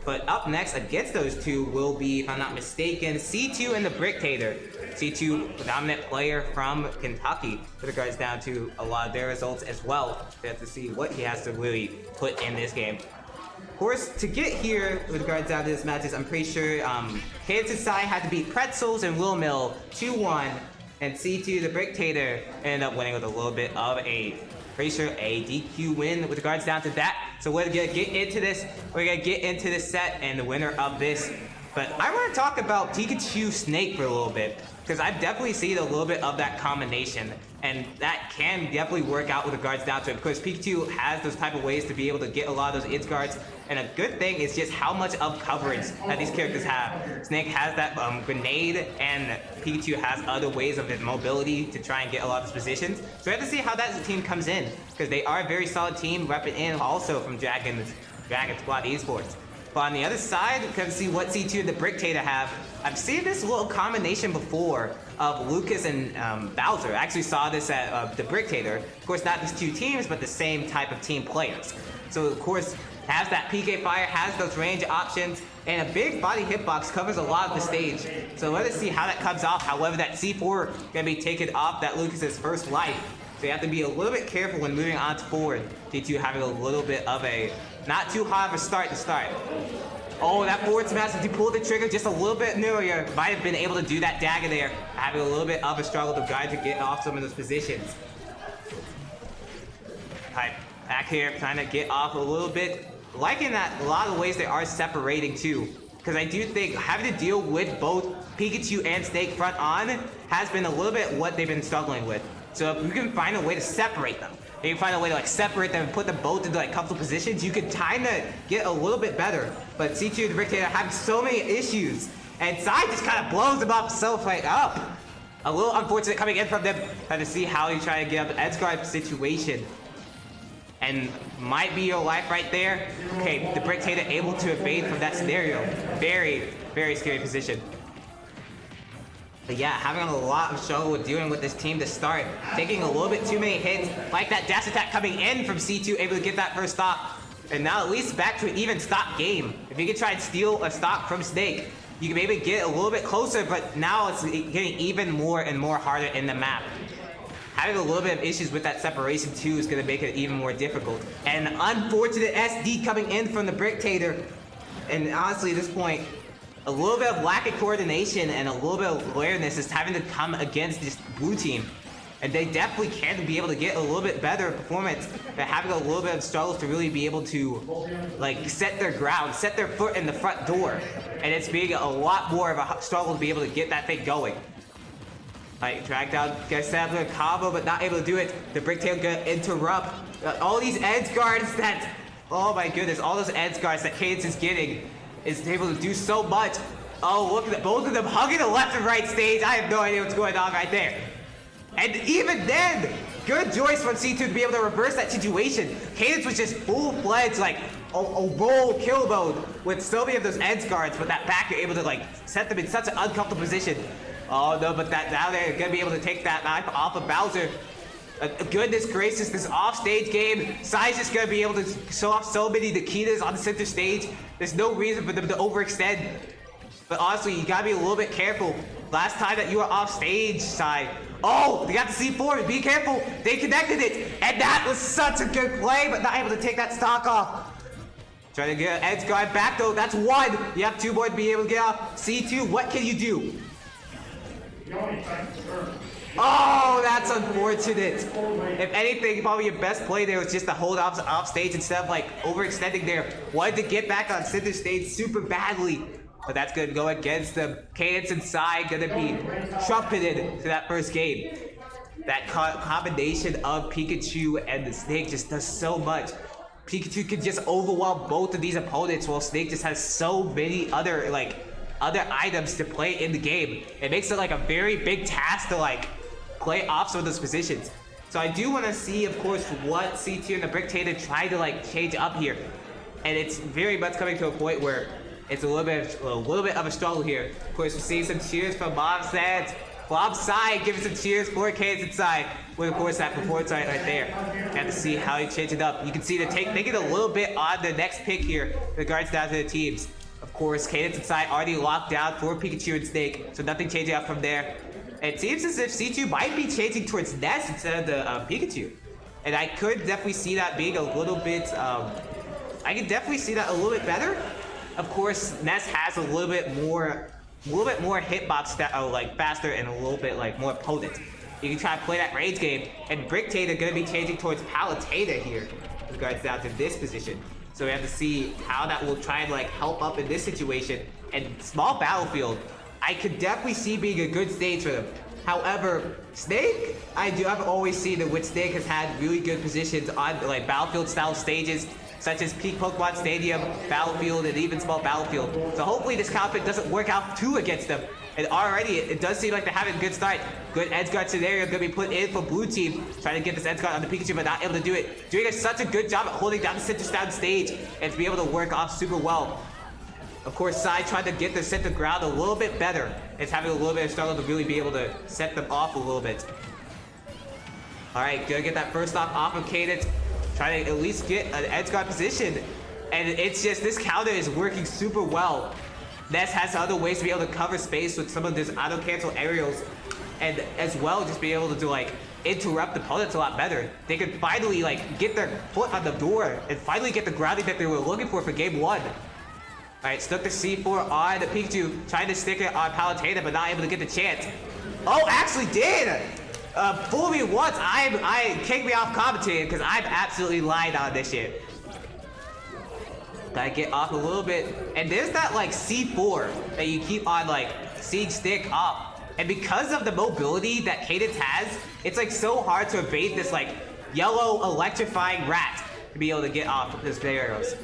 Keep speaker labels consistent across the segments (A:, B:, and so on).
A: But up next against those two will be, if I'm not mistaken, C2 and the Bricktator. C2, dominant player from Kentucky, with regards down to a lot of their results as well. We have to see what he has to really put in this game. Of course, to get here with regards down to this matches, I'm pretty sure Cadence side had to beat Pretzels and Will Mill 2-1, and C2, the Bricktator, ended up winning with a little bit of a, pretty sure, a DQ win with regards down to that. So we're gonna get into this. We're gonna get into this set and the winner of this. But I want to talk about Pikachu Snake for a little bit, because I've definitely seen a little bit of that combination, and that can definitely work out with regards down to it. Because Pikachu has those type of ways to be able to get a lot of those edge guards, and a good thing is just how much of coverage that these characters have. Snake has that grenade, and Pikachu has other ways of his mobility to try and get a lot of his positions. So we have to see how that team comes in, because they are a very solid team, repping in also from Dragon Squad Esports. But on the other side, we can see what C2 and the Bricktator have. I've seen this little combination before of Lucas and Bowser. I actually saw this at the Bricktator. Of course, not these two teams, but the same type of team players. So, of course, has that PK Fire, has those range options, and a big body hitbox covers a lot of the stage. So let us see how that comes off. However, that C4 gonna be taken off that Lucas's first life. So you have to be a little bit careful when moving on forward. C2 having a little bit of a not too high of a start to start. Oh, that forward smash, if you pulled the trigger just a little bit earlier, might have been able to do that dagger there, having a little bit of a struggle to guide to get off some of those positions. Alright, back here, trying to get off a little bit. Liking that a lot of ways they are separating too, because I do think having to deal with both Pikachu and Snake front on has been a little bit what they've been struggling with. So if you can find a way to separate them, if you find a way to like separate them and put them both into like comfortable positions, you could kind of get a little bit better. But C2 the Bricktator have so many issues, and Sai just kind of blows them up so like up. A little unfortunate coming in from them. Trying to see how you try to get up the edge guard situation. And might be your life right there. Okay, the Bricktator able to evade from that scenario. Very, very scary position. But yeah, having a lot of struggle with dealing with this team to start. Taking a little bit too many hits. Like that dash attack coming in from C2, able to get that first stop. And now at least back to an even stop game. If you can try and steal a stop from Snake, you can maybe get a little bit closer, but now it's getting even more and more harder in the map. Having a little bit of issues with that separation too is going to make it even more difficult. And unfortunate SD coming in from the Bricktator. And honestly, at this point, a little bit of lack of coordination and a little bit of awareness is having to come against this blue team. And they definitely can be able to get a little bit better performance, but having a little bit of struggles to really be able to like set their ground, set their foot in the front door. And it's being a lot more of a struggle to be able to get that thing going. Like, drag down, gets set up a combo, but not able to do it. The Bricktail gonna interrupt. All these edge guards that, oh my goodness, all those edge guards that Cadence is getting is able to do so much. Oh, look at that, both of them hugging the left and right stage. I have no idea what's going on right there. And even then, good choice from C2 to be able to reverse that situation. Cadence was just full-fledged, like, a roll kill mode with so many of those edge guards, but that back, you're able to, like, set them in such an uncomfortable position. Oh, no, but that now they're going to be able to take that knife off of Bowser. Goodness gracious, this off-stage game, Sai's just going to be able to show off so many Nikitas on the center stage. There's no reason for them to overextend. But honestly, you got to be a little bit careful. Last time that you were off-stage, Sai. Oh, they got the C4, be careful. They connected it. And that was such a good play, but not able to take that stock off. Trying to get an edge guard back though, that's one. You have two more to be able to get off. C2, what can you do? Oh, that's unfortunate. If anything, probably your best play there was just to hold off stage instead of like overextending there. Wanted to get back on center stage super badly. But that's going to go against them. Cadence and Sai going to be trumpeted to that first game. That combination of Pikachu and the Snake just does so much. Pikachu can just overwhelm both of these opponents while Snake just has so many other items to play in the game. It makes it like a very big task to like play off some of those positions. So I do want to see, of course, what C2 and the Bricktator try to like change up here. And it's very much coming to a point where it's a little bit of a struggle here. Of course, we see some cheers from Mom Sands. Bob side giving some cheers for Cadence inside. With of course that performance right there. You have to see how he changed it up. You can see they're taking a little bit on the next pick here in regards down to the teams. Of course, Cadence inside already locked down for Pikachu and Snake, so nothing changing up from there. It seems as if C2 might be changing towards Ness instead of the Pikachu. And I could definitely see that being a little bit, I can definitely see that a little bit better. Of course, Ness has a little bit more hitbox that are like faster and a little bit like more potent. You can try to play that range game, and Bricktator gonna be changing towards Palutena here in regards down to this position. So we have to see how that will try and like help up in this situation. And small battlefield, I could definitely see being a good stage for them. However, Snake, I've always seen that with Snake has had really good positions on like battlefield style stages, such as Peak Pokemon Stadium, Battlefield, and even Small Battlefield. So hopefully this conflict doesn't work out too against them. And already, it does seem like they're having a good start. Good edge guard scenario gonna be put in for blue team, trying to get this edge guard on the Pikachu, but not able to do it. Doing such a good job at holding down the center stand stage and to be able to work off super well. Of course, Sai trying to get the center ground a little bit better. It's having a little bit of struggle to really be able to set them off a little bit. Alright, gonna get that first off of Cadence. Trying to at least get an edge guard position. And it's just, this counter is working super well. Ness has other ways to be able to cover space with some of this auto-cancel aerials. And as well, just be able to like interrupt opponents a lot better. They could finally like get their foot on the door and finally get the grounding that they were looking for game 1. Alright, stuck the C4 on the Pikachu, trying to stick it on Palutena, but not able to get the chance. Oh, actually did! Fool me once, I kicked me off commentating because I've absolutely lied on this shit. Gotta get off a little bit. And there's that like C4 that you keep on like seeing stick up. And because of the mobility that Cadence has, it's like so hard to evade this like yellow electrifying rat to be able to get off of his arrows.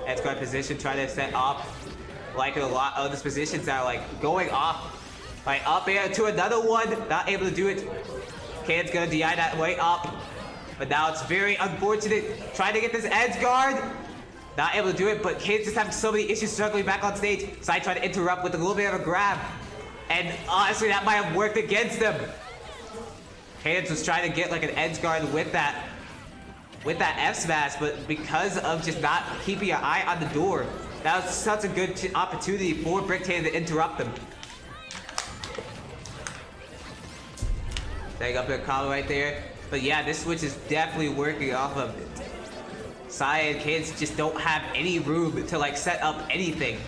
A: Edge guard position, trying to set off like a lot of these positions that are like going off. Like up air to another one, not able to do it. Cadence gonna DI that way up. But now it's very unfortunate. Trying to get this edge guard. Not able to do it, but Cadence is having so many issues struggling back on stage. So I try to interrupt with a little bit of a grab. And honestly, that might have worked against them. Cadence was trying to get like an edge guard with that F smash, but because of just not keeping an eye on the door, that was such a good opportunity for Bricktator to interrupt them. Setting up a combo right there. But yeah, this switch is definitely working off of it. Sai and Cadence just don't have any room to like set up anything.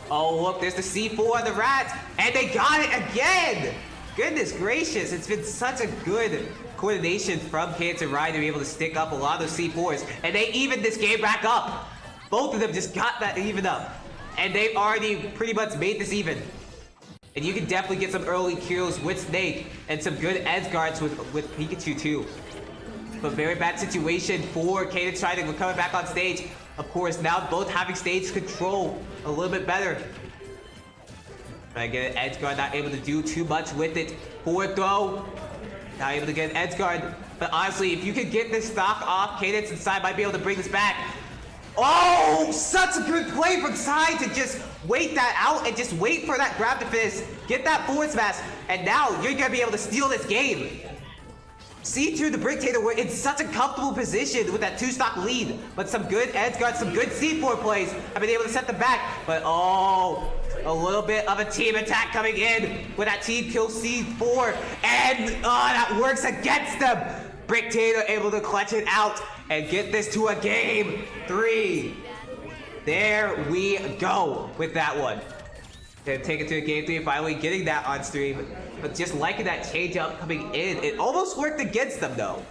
A: Oh look, there's the C4 on the rat, and they got it again! Goodness gracious, it's been such a good coordination from Cadence and Ryan to be able to stick up a lot of those C4s, and they evened this game back up. Both of them just got that even up, and they've already pretty much made this even. And you can definitely get some early kills with Snake and some good edge guards with Pikachu too. But very bad situation for Cadence trying to recover back on stage. Of course, now both having stage control a little bit better. Trying to get an edge guard, not able to do too much with it. Forward throw, not able to get an edge guard. But honestly, if you could get this stock off, Cadence and Sai might be able to bring this back. Oh, such a good play from Sai to just wait that out and just wait for that grab to finish. Get that forward smash, and now you're gonna be able to steal this game. C2, the Bricktator, were in such a comfortable position with that 2-stock lead. But some good edge guards, some good C4 plays have been able to set them back. But oh, a little bit of a team attack coming in with that team kill C4. And that works against them. Bricktator able to clutch it out and get this to a game 3. There we go with that one. Then take it to a game 3, finally getting that on stream. But just liking that change up coming in, it almost worked against them though.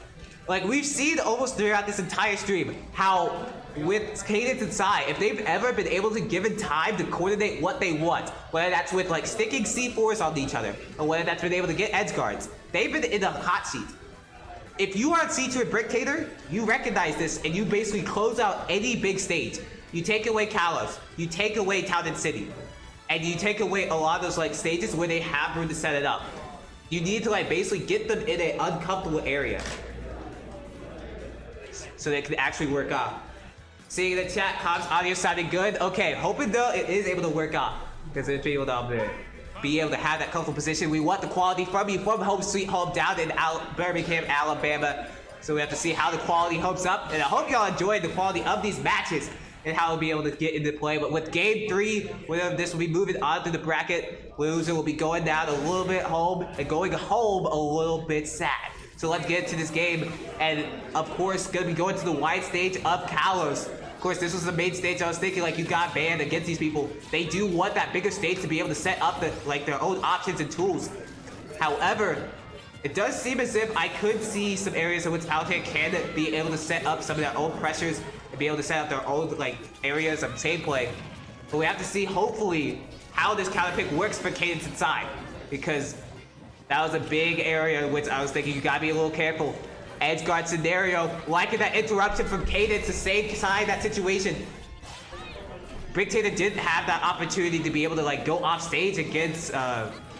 A: Like we've seen almost throughout this entire stream, how with Cadence and Sai, if they've ever been able to given time to coordinate what they want, whether that's with like sticking C4s on each other, or whether that's been able to get edge guards, they've been in the hot seat. If you are on C2 and Bricktator, you recognize this and you basically close out any big stage. You take away Kalos, you take away Town and City, and you take away a lot of those like stages where they have room to set it up. You need to like basically get them in an uncomfortable area so they can actually work off. Seeing the chat, comms audio sounding good. Okay, hoping though it is able to work off because it's able to update. be able to have that comfortable position. We want the quality from you from home sweet home down in Birmingham, Alabama. So we have to see how the quality hopes up, and I hope y'all enjoyed the quality of these matches and how we'll be able to get into play. But with game 3, winner of this will be moving on to the bracket. Loser will be going down a little bit home and going home a little bit sad. So let's get into this game, and of course, gonna be going to the wide stage of Kalos. Of course, this was the main stage. I was thinking, like, you got banned against these people. They do want that bigger stage to be able to set up their own options and tools. However, it does seem as if I could see some areas in which Palutena can be able to set up some of their own pressures and be able to set up their own areas of chain play. But we have to see, hopefully, how this counter pick works for Cadence inside, because that was a big area in which I was thinking you gotta be a little careful. Edge guard scenario, liking that interruption from Cadence to save side that situation. Bricktator didn't have that opportunity to be able to go off stage against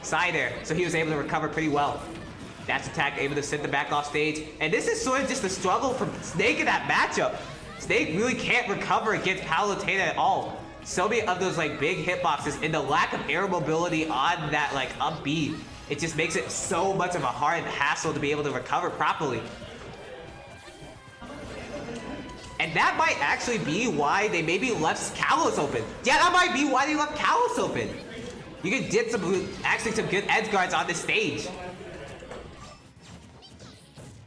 A: Side there, so he was able to recover pretty well. Dash attack, able to send them back off stage. And this is sort of just a struggle from Snake in that matchup. Snake really can't recover against Palutena at all. So many of those big hitboxes and the lack of air mobility on that up B, it just makes it so much of a hard hassle to be able to recover properly. And that might actually be why they maybe left Kalos open. Yeah, that might be why they left Kalos open. You can get some good edge guards on this stage.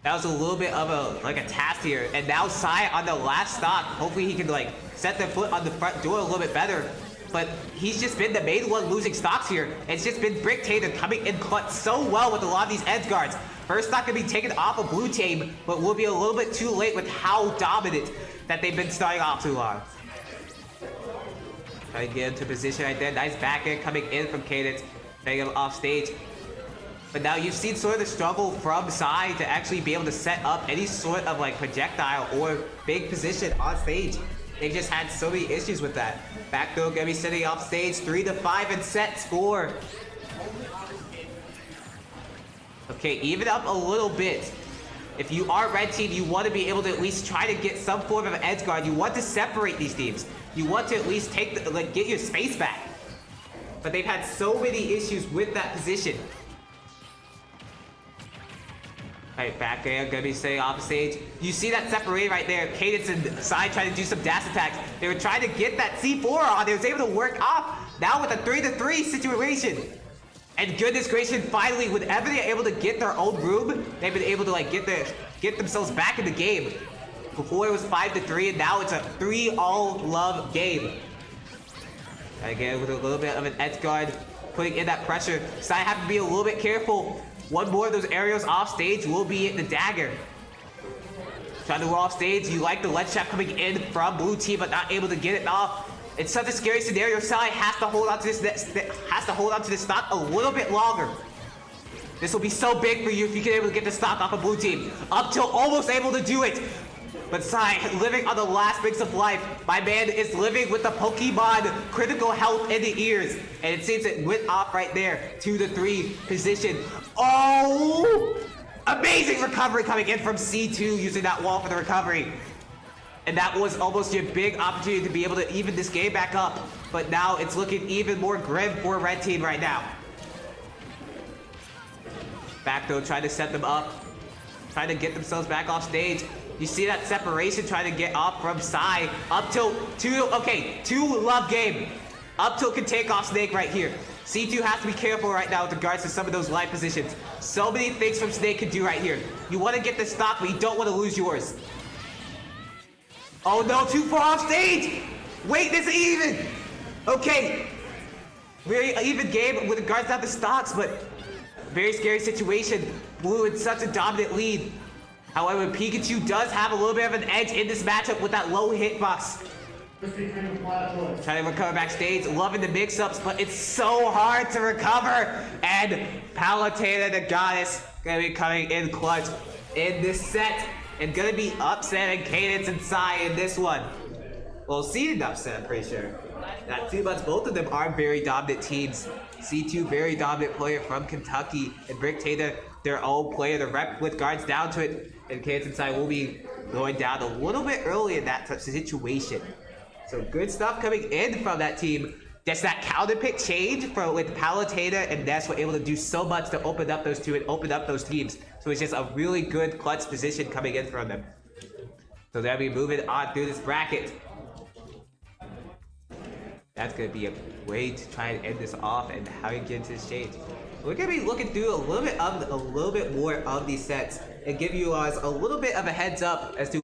A: That was a little bit of a task here. And now Sai on the last stock. Hopefully he can set their foot on the front door a little bit better. But he's just been the main one losing stocks here. It's just been Bricktator coming in cut so well with a lot of these edge guards. First stock can be taken off of blue team, but we'll be a little bit too late with how dominant that they've been starting off too long. Trying to get into position right there. Nice back air coming in from Cadence. Getting him off stage. But now you've seen sort of the struggle from Sai to actually be able to set up any sort of projectile or big position on stage. They've just had so many issues with that. Back throw gonna be sitting off stage, 3-5 and set score. Okay, even up a little bit. If you are red team, you want to be able to at least try to get some form of edge guard. You want to separate these teams. You want to at least take get your space back. But they've had so many issues with that position. Alright, back air, gonna be staying off stage. You see that separate right there. Cadence and Sai trying to do some dash attacks. They were trying to get that C4 on. They was able to work off. Now with a 3-3 situation. And goodness gracious, finally, whenever they're able to get their own room, they've been able to get themselves back in the game. Before it was 5-3, and now it's a 3-all love game. And again, with a little bit of an edge guard, putting in that pressure. Sai have to be a little bit careful. One more of those aerials off stage will be the dagger. Trying to go off stage. You like the ledge trap coming in from blue team, but not able to get it off. It's such a scary scenario. Sai has to hold on to this stock a little bit longer. This will be so big for you if you can able to get the stock off of blue team. Up till almost able to do it. But Sai living on the last bits of life. My man is living with the Pokemon critical health in the ears. And it seems it went off right there. 2-3 position. Oh! Amazing recovery coming in from C2 using that wall for the recovery. And that was almost your big opportunity to be able to even this game back up. But now it's looking even more grim for red team right now. Back though, trying to set them up. Trying to get themselves back off stage. You see that separation trying to get off from Sai. Up till 2, okay, 2 love game. Up till can take off Snake right here. C2 has to be careful right now with regards to some of those life positions. So many things from Snake can do right here. You want to get the stock, but you don't want to lose yours. Oh no, too far off stage! Wait, this is even! Okay. Very even game with regards to the stocks, but very scary situation. Blue in such a dominant lead. However, Pikachu does have a little bit of an edge in this matchup with that low hitbox. Trying to recover backstage, loving the mix-ups, but it's so hard to recover. And Palutena, the goddess, gonna be coming in clutch in this set. And gonna be upsetting Cadence and Sai in this one. Well, seeded upset, I'm pretty sure. Not too much. Both of them are very dominant teams. C2, very dominant player from Kentucky. And Bricktator, their own player, the rep with guards down to it. And Cadence and Sai will be going down a little bit early in that situation. So good stuff coming in from that team. just that counter pick change with Palutena and Ness were able to do so much to open up those two and open up those teams. So it's just a really good clutch position coming in from them. So they'll be moving on through this bracket. That's gonna be a way to try and end this off and how you get into this change. We're gonna be looking through a little bit more of these sets and give you guys a little bit of a heads up as to